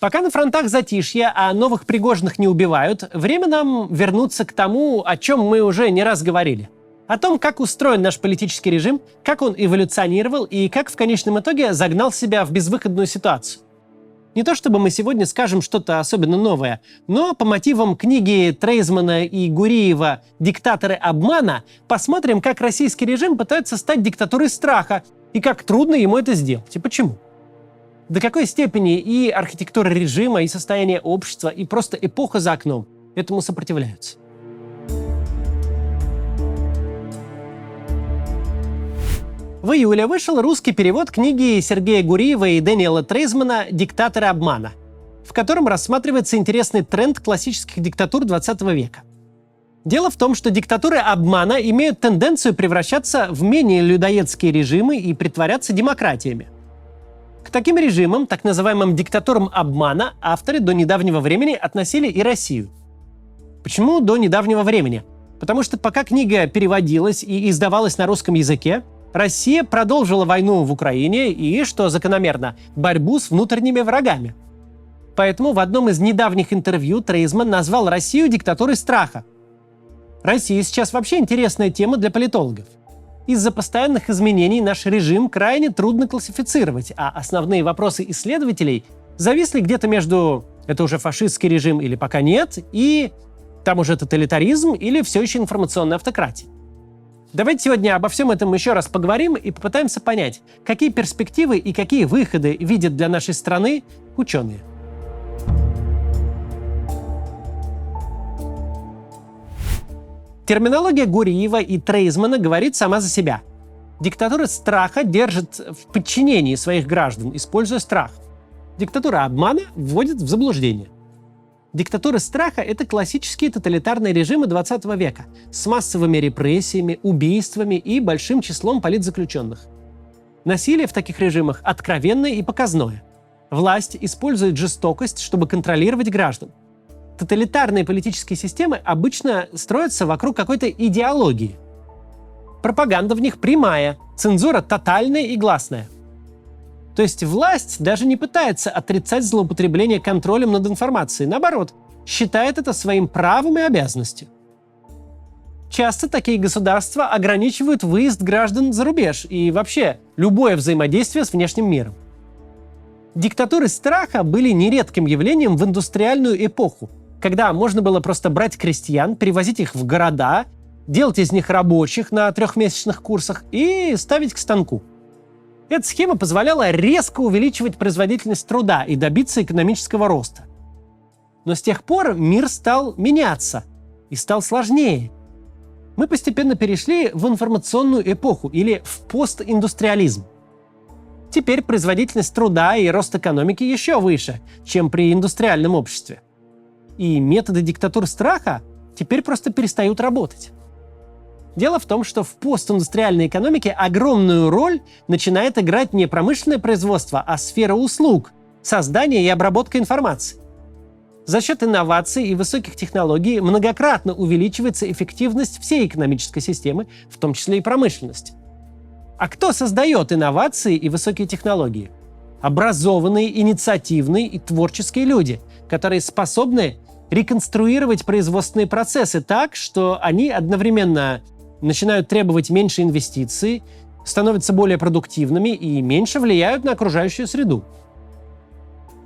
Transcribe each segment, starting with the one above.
Пока на фронтах затишье, а новых Пригожиных не убивают, время нам вернуться к тому, о чем мы уже не раз говорили. О том, как устроен наш политический режим, как он эволюционировал и как в конечном итоге загнал себя в безвыходную ситуацию. Не то чтобы мы сегодня скажем что-то особенно новое, но по мотивам книги Трейзмана и Гуриева «Диктаторы обмана» посмотрим, как российский режим пытается стать диктатурой страха и как трудно ему это сделать и почему. До какой степени и архитектура режима, и состояние общества, и просто эпоха за окном этому сопротивляются. В июле вышел русский перевод книги Сергея Гуриева и Дэниела Трейзмана «Диктаторы обмана», в котором рассматривается интересный тренд классических диктатур 20 века. Дело в том, что диктатуры обмана имеют тенденцию превращаться в менее людоедские режимы и притворяться демократиями. К таким режимам, так называемым диктатурам обмана, авторы до недавнего времени относили и Россию. Почему до недавнего времени? Потому что пока книга переводилась и издавалась на русском языке, Россия продолжила войну в Украине и, что закономерно, борьбу с внутренними врагами. Поэтому в одном из недавних интервью Трейзман назвал Россию диктатурой страха. Россия сейчас вообще интересная тема для политологов. Из-за постоянных изменений наш режим крайне трудно классифицировать, а основные вопросы исследователей зависли где-то между «это уже фашистский режим или пока нет» и «там уже тоталитаризм или все еще информационная автократия». Давайте сегодня обо всем этом еще раз поговорим и попытаемся понять, какие перспективы и какие выходы видят для нашей страны ученые. Терминология Гуриева и Трейзмана говорит сама за себя. Диктатура страха держит в подчинении своих граждан, используя страх. Диктатура обмана вводит в заблуждение. Диктатура страха – это классические тоталитарные режимы 20 века с массовыми репрессиями, убийствами и большим числом политзаключенных. Насилие в таких режимах откровенное и показное. Власть использует жестокость, чтобы контролировать граждан. Тоталитарные политические системы обычно строятся вокруг какой-то идеологии. Пропаганда в них прямая, цензура тотальная и гласная. То есть власть даже не пытается отрицать злоупотребление контролем над информацией, наоборот, считает это своим правом и обязанностью. Часто такие государства ограничивают выезд граждан за рубеж и вообще любое взаимодействие с внешним миром. Диктатуры страха были нередким явлением в индустриальную эпоху, когда можно было просто брать крестьян, перевозить их в города, делать из них рабочих на 3-месячных курсах и ставить к станку. Эта схема позволяла резко увеличивать производительность труда и добиться экономического роста. Но с тех пор мир стал меняться и стал сложнее. Мы постепенно перешли в информационную эпоху или в постиндустриализм. Теперь производительность труда и рост экономики еще выше, чем при индустриальном обществе. И методы диктатур страха теперь просто перестают работать. Дело в том, что в постиндустриальной экономике огромную роль начинает играть не промышленное производство, а сфера услуг, создание и обработка информации. За счет инноваций и высоких технологий многократно увеличивается эффективность всей экономической системы, в том числе и промышленности. А кто создает инновации и высокие технологии? Образованные, инициативные и творческие люди, которые способны реконструировать производственные процессы так, что они одновременно начинают требовать меньше инвестиций, становятся более продуктивными и меньше влияют на окружающую среду.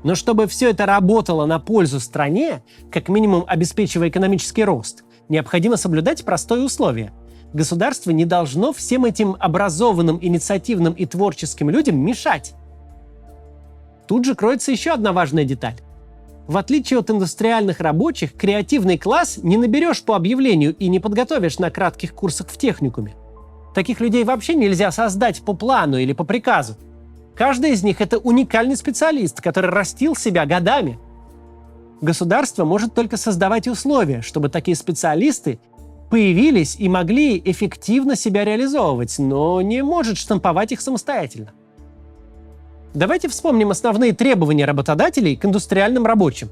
Но чтобы все это работало на пользу стране, как минимум обеспечивая экономический рост, необходимо соблюдать простое условие. Государство не должно всем этим образованным, инициативным и творческим людям мешать. Тут же кроется еще одна важная деталь. В отличие от индустриальных рабочих, креативный класс не наберешь по объявлению и не подготовишь на кратких курсах в техникуме. Таких людей вообще нельзя создать по плану или по приказу. Каждый из них – это уникальный специалист, который растил себя годами. Государство может только создавать условия, чтобы такие специалисты появились и могли эффективно себя реализовывать, но не может штамповать их самостоятельно. Давайте вспомним основные требования работодателей к индустриальным рабочим.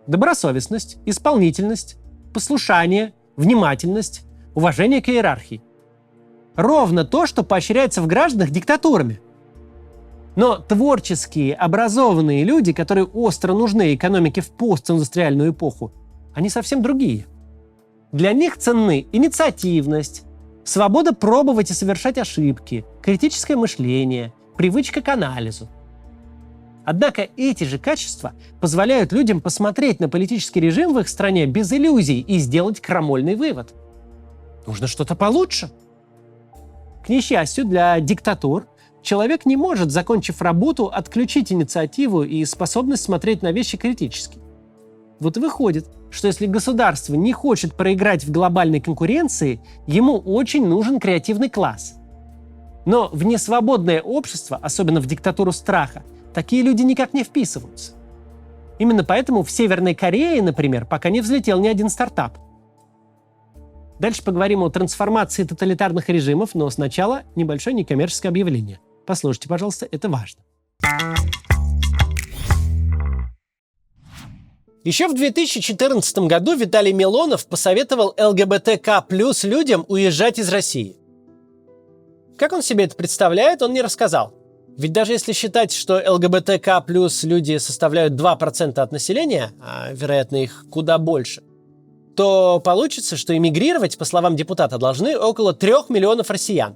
Добросовестность, исполнительность, послушание, внимательность, уважение к иерархии. Ровно то, что поощряется в гражданах диктатурами. Но творческие, образованные люди, которые остро нужны экономике в постиндустриальную эпоху, они совсем другие. Для них ценны инициативность, свобода пробовать и совершать ошибки, критическое мышление, привычка к анализу. Однако эти же качества позволяют людям посмотреть на политический режим в их стране без иллюзий и сделать крамольный вывод. Нужно что-то получше. К несчастью, для диктатур человек не может, закончив работу, отключить инициативу и способность смотреть на вещи критически. Вот и выходит, что если государство не хочет проиграть в глобальной конкуренции, ему очень нужен креативный класс. Но в несвободное общество, особенно в диктатуру страха, такие люди никак не вписываются. Именно поэтому в Северной Корее, например, пока не взлетел ни один стартап. Дальше поговорим о трансформации тоталитарных режимов, но сначала небольшое некоммерческое объявление. Послушайте, пожалуйста, это важно. Еще в 2014 году Виталий Милонов посоветовал ЛГБТК+ людям уезжать из России. Как он себе это представляет, он не рассказал. Ведь даже если считать, что ЛГБТК+ люди составляют 2% от населения, а вероятно их куда больше, то получится, что эмигрировать, по словам депутата, должны около 3 миллионов россиян.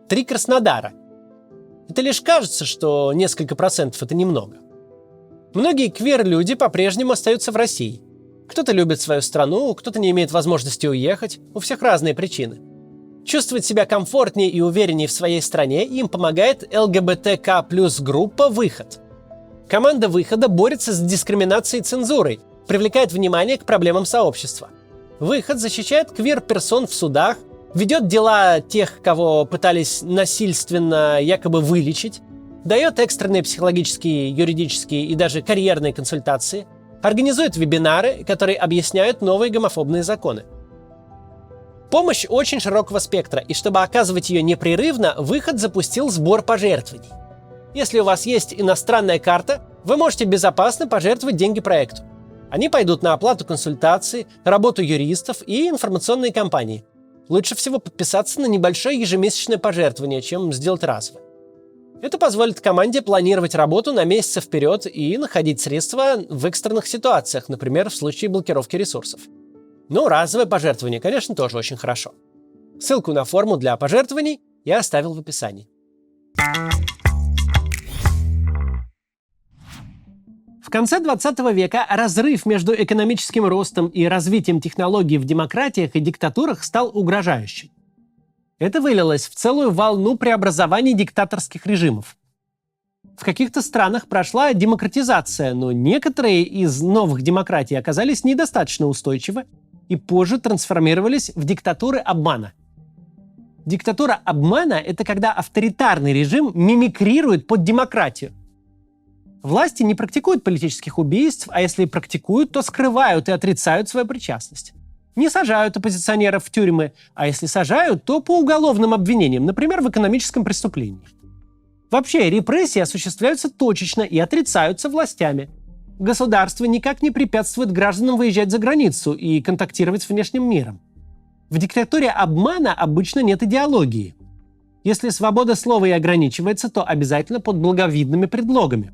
3 Краснодара. Это лишь кажется, что несколько процентов – это немного. Многие квир-люди по-прежнему остаются в России. Кто-то любит свою страну, кто-то не имеет возможности уехать. У всех разные причины. Чувствовать себя комфортнее и увереннее в своей стране им помогает ЛГБТК+ группа «Выход». Команда «Выхода» борется с дискриминацией и цензурой, привлекает внимание к проблемам сообщества. «Выход» защищает квир-персон в судах, ведет дела тех, кого пытались насильственно якобы вылечить, дает экстренные психологические, юридические и даже карьерные консультации, организует вебинары, которые объясняют новые гомофобные законы. Помощь очень широкого спектра, и чтобы оказывать ее непрерывно, «Выход» запустил сбор пожертвований. Если у вас есть иностранная карта, вы можете безопасно пожертвовать деньги проекту. Они пойдут на оплату консультаций, работу юристов и информационные кампании. Лучше всего подписаться на небольшое ежемесячное пожертвование, чем сделать разовое. Это позволит команде планировать работу на месяцы вперед и находить средства в экстренных ситуациях, например, в случае блокировки ресурсов. Но разовое пожертвование, конечно, тоже очень хорошо. Ссылку на форму для пожертвований я оставил в описании. В конце 20 века разрыв между экономическим ростом и развитием технологий в демократиях и диктатурах стал угрожающим. Это вылилось в целую волну преобразований диктаторских режимов. В каких-то странах прошла демократизация, но некоторые из новых демократий оказались недостаточно устойчивы и позже трансформировались в диктатуры обмана. Диктатура обмана – это когда авторитарный режим мимикрирует под демократию. Власти не практикуют политических убийств, а если и практикуют, то скрывают и отрицают свою причастность. Не сажают оппозиционеров в тюрьмы, а если сажают, то по уголовным обвинениям, например, в экономическом преступлении. Вообще, репрессии осуществляются точечно и отрицаются властями. Государство никак не препятствует гражданам выезжать за границу и контактировать с внешним миром. В диктатуре обмана обычно нет идеологии. Если свобода слова и ограничивается, то обязательно под благовидными предлогами.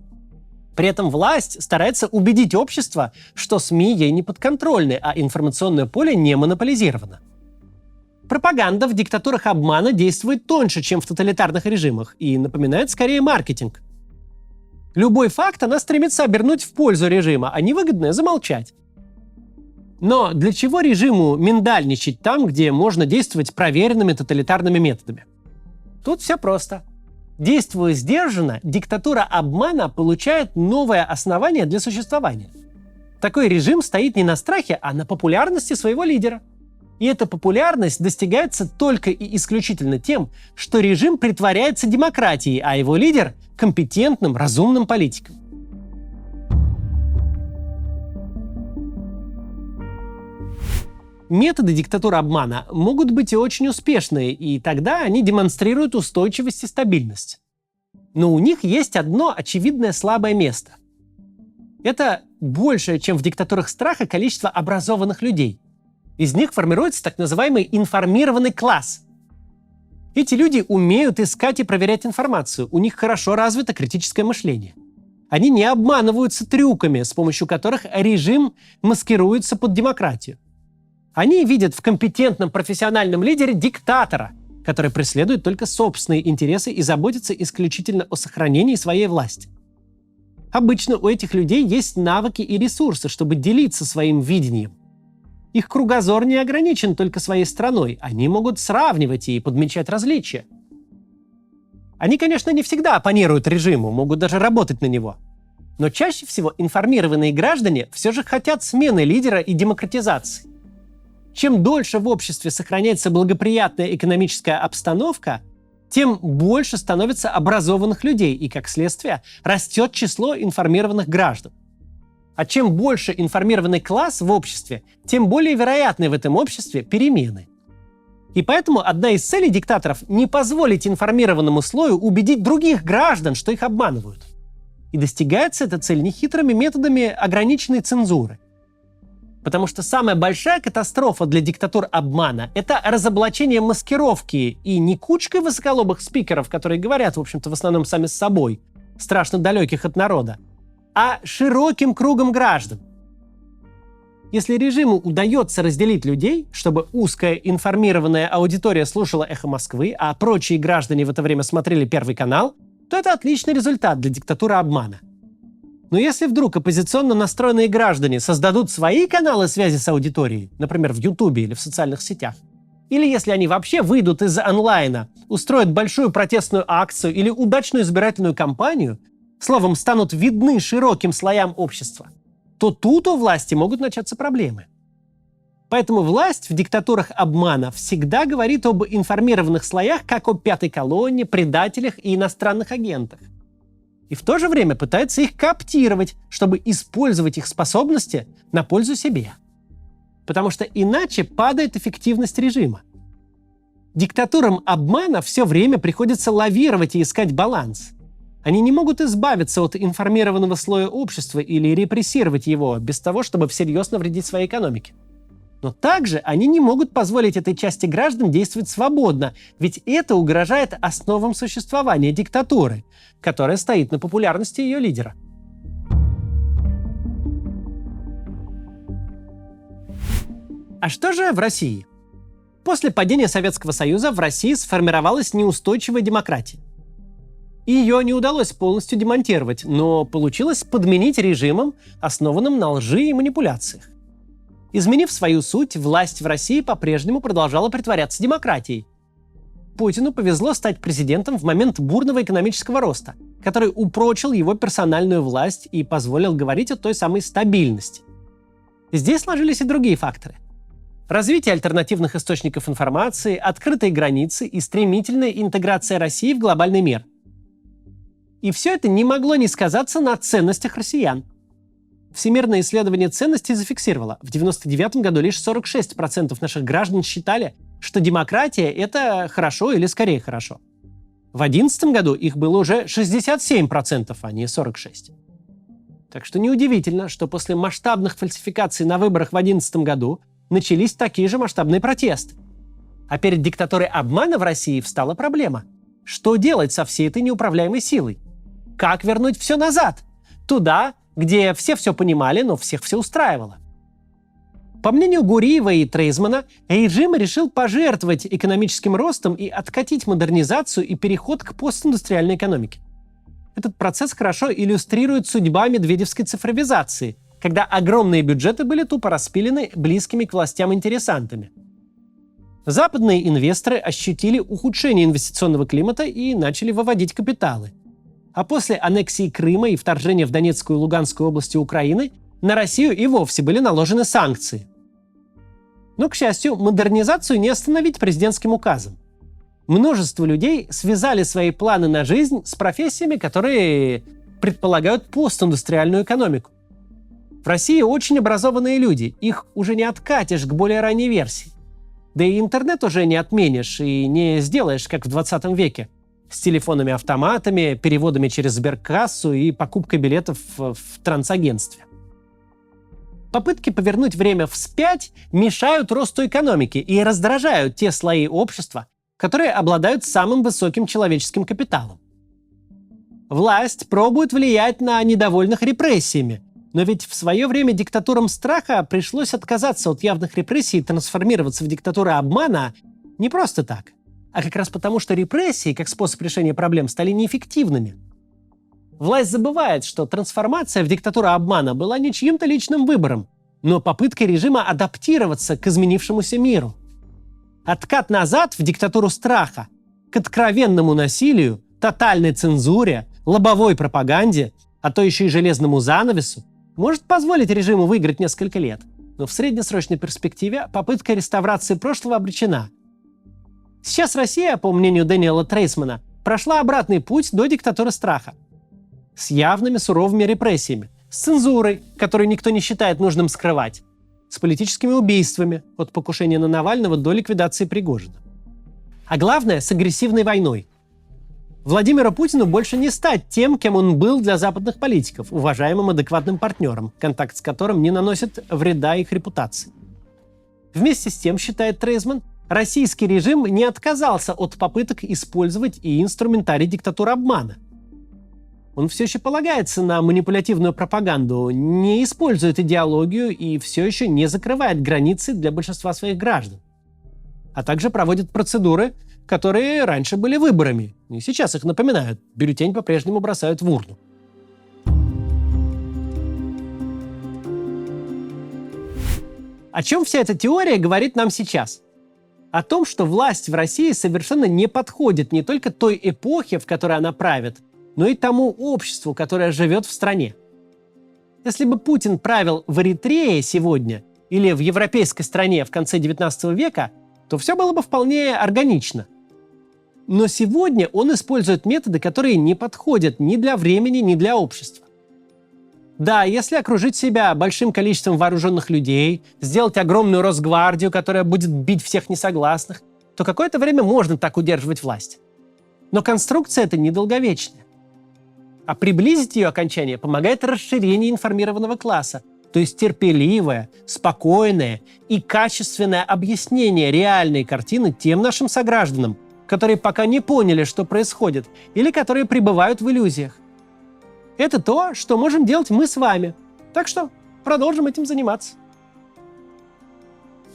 При этом власть старается убедить общество, что СМИ ей не подконтрольны, а информационное поле не монополизировано. Пропаганда в диктатурах обмана действует тоньше, чем в тоталитарных режимах, и напоминает скорее маркетинг. Любой факт она стремится обернуть в пользу режима, а невыгодное замолчать. Но для чего режиму миндальничать там, где можно действовать проверенными тоталитарными методами? Тут все просто. Действуя сдержанно, диктатура обмана получает новое основание для существования. Такой режим стоит не на страхе, а на популярности своего лидера. И эта популярность достигается только и исключительно тем, что режим притворяется демократией, а его лидер – компетентным, разумным политиком. Методы диктатуры обмана могут быть и очень успешные, и тогда они демонстрируют устойчивость и стабильность. Но у них есть одно очевидное слабое место. Это большее, чем в диктатурах страха, количество образованных людей. Из них формируется так называемый информированный класс. Эти люди умеют искать и проверять информацию, у них хорошо развито критическое мышление. Они не обманываются трюками, с помощью которых режим маскируется под демократию. Они видят в компетентном профессиональном лидере диктатора, который преследует только собственные интересы и заботится исключительно о сохранении своей власти. Обычно у этих людей есть навыки и ресурсы, чтобы делиться своим видением. Их кругозор не ограничен только своей страной, они могут сравнивать и подмечать различия. Они, конечно, не всегда оппонируют режиму, могут даже работать на него. Но чаще всего информированные граждане все же хотят смены лидера и демократизации. Чем дольше в обществе сохраняется благоприятная экономическая обстановка, тем больше становится образованных людей и, как следствие, растет число информированных граждан. А чем больше информированный класс в обществе, тем более вероятны в этом обществе перемены. И поэтому одна из целей диктаторов – не позволить информированному слою убедить других граждан, что их обманывают. И достигается эта цель нехитрыми методами ограниченной цензуры. Потому что самая большая катастрофа для диктатур обмана – это разоблачение маскировки и не кучкой высоколобых спикеров, которые говорят, в общем-то, в основном сами с собой, страшно далеких от народа, а широким кругом граждан. Если режиму удается разделить людей, чтобы узкая информированная аудитория слушала «Эхо Москвы», а прочие граждане в это время смотрели Первый канал, то это отличный результат для диктатуры обмана. Но если вдруг оппозиционно настроенные граждане создадут свои каналы связи с аудиторией, например, в Ютубе или в социальных сетях, или если они вообще выйдут из онлайна, устроят большую протестную акцию или удачную избирательную кампанию, словом, станут видны широким слоям общества, то тут у власти могут начаться проблемы. Поэтому власть в диктатурах обмана всегда говорит об информированных слоях как о пятой колонне, предателях и иностранных агентах. И в то же время пытается их кооптировать, чтобы использовать их способности на пользу себе. Потому что иначе падает эффективность режима. Диктатурам обмана все время приходится лавировать и искать баланс. Они не могут избавиться от информированного слоя общества или репрессировать его без того, чтобы всерьез навредить своей экономике. Но также они не могут позволить этой части граждан действовать свободно, ведь это угрожает основам существования диктатуры, которая стоит на популярности ее лидера. А что же в России? После падения Советского Союза в России сформировалась неустойчивая демократия. Ее не удалось полностью демонтировать, но получилось подменить режимом, основанным на лжи и манипуляциях. Изменив свою суть, власть в России по-прежнему продолжала притворяться демократией. Путину повезло стать президентом в момент бурного экономического роста, который упрочил его персональную власть и позволил говорить о той самой стабильности. Здесь сложились и другие факторы. Развитие альтернативных источников информации, открытые границы и стремительная интеграция России в глобальный мир. И все это не могло не сказаться на ценностях россиян. Всемирное исследование ценностей зафиксировало: в 1999 году лишь 46% наших граждан считали, что демократия – это хорошо или скорее хорошо. В 2011 году их было уже 67%, а не 46%. Так что неудивительно, что после масштабных фальсификаций на выборах в 2011 году начались такие же масштабные протесты. А перед диктатурой обмана в России встала проблема. Что делать со всей этой неуправляемой силой? Как вернуть все назад? Туда, где все понимали, но всех все устраивало. По мнению Гуриева и Трейзмана, режим решил пожертвовать экономическим ростом и откатить модернизацию и переход к постиндустриальной экономике. Этот процесс хорошо иллюстрирует судьба медведевской цифровизации, когда огромные бюджеты были тупо распилены близкими к властям интересантами. Западные инвесторы ощутили ухудшение инвестиционного климата и начали выводить капиталы. А после аннексии Крыма и вторжения в Донецкую и Луганскую области Украины на Россию и вовсе были наложены санкции. Но, к счастью, модернизацию не остановить президентским указом. Множество людей связали свои планы на жизнь с профессиями, которые предполагают постиндустриальную экономику. В России очень образованные люди, их уже не откатишь к более ранней версии. Да и интернет уже не отменишь и не сделаешь, как в 20 веке, с телефонами-автоматами, переводами через сберкассу и покупкой билетов в трансагентстве. Попытки повернуть время вспять мешают росту экономики и раздражают те слои общества, которые обладают самым высоким человеческим капиталом. Власть пробует влиять на недовольных репрессиями, но ведь в свое время диктатурам страха пришлось отказаться от явных репрессий и трансформироваться в диктатуры обмана не просто так, а как раз потому, что репрессии, как способ решения проблем, стали неэффективными. Власть забывает, что трансформация в диктатуру обмана была не чьим-то личным выбором, но попыткой режима адаптироваться к изменившемуся миру. Откат назад в диктатуру страха, к откровенному насилию, тотальной цензуре, лобовой пропаганде, а то еще и железному занавесу, может позволить режиму выиграть несколько лет. Но в среднесрочной перспективе попытка реставрации прошлого обречена. Сейчас Россия, по мнению Дэниела Трейсмана, прошла обратный путь до диктатуры страха. С явными суровыми репрессиями, с цензурой, которую никто не считает нужным скрывать, с политическими убийствами, от покушения на Навального до ликвидации Пригожина. А главное, с агрессивной войной. Владимиру Путину больше не стать тем, кем он был для западных политиков, уважаемым адекватным партнером, контакт с которым не наносит вреда их репутации. Вместе с тем, считает Трейсман, российский режим не отказался от попыток использовать и инструментарий диктатуры обмана. Он все еще полагается на манипулятивную пропаганду, не использует идеологию и все еще не закрывает границы для большинства своих граждан. А также проводит процедуры, которые раньше были выборами, и сейчас их напоминают. Бюллетень по-прежнему бросают в урну. О чем вся эта теория говорит нам сейчас? О том, что власть в России совершенно не подходит не только той эпохе, в которой она правит, но и тому обществу, которое живет в стране. Если бы Путин правил в Эритрее сегодня или в европейской стране в конце XIX века, то все было бы вполне органично. Но сегодня он использует методы, которые не подходят ни для времени, ни для общества. Да, если окружить себя большим количеством вооруженных людей, сделать огромную Росгвардию, которая будет бить всех несогласных, то какое-то время можно так удерживать власть. Но конструкция эта недолговечная. А приблизить ее окончание помогает расширение информированного класса, то есть терпеливое, спокойное и качественное объяснение реальной картины тем нашим согражданам, которые пока не поняли, что происходит, или которые пребывают в иллюзиях. Это то, что можем делать мы с вами. Так что продолжим этим заниматься.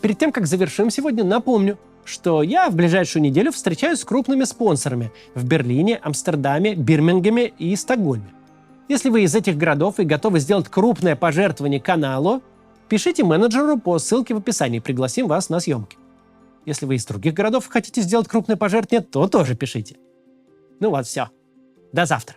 Перед тем, как завершим сегодня, напомню, что я в ближайшую неделю встречаюсь с крупными спонсорами в Берлине, Амстердаме, Бирмингеме и Стокгольме. Если вы из этих городов и готовы сделать крупное пожертвование каналу, пишите менеджеру по ссылке в описании, пригласим вас на съемки. Если вы из других городов хотите сделать крупное пожертвование, то тоже пишите. Ну вот, все. До завтра.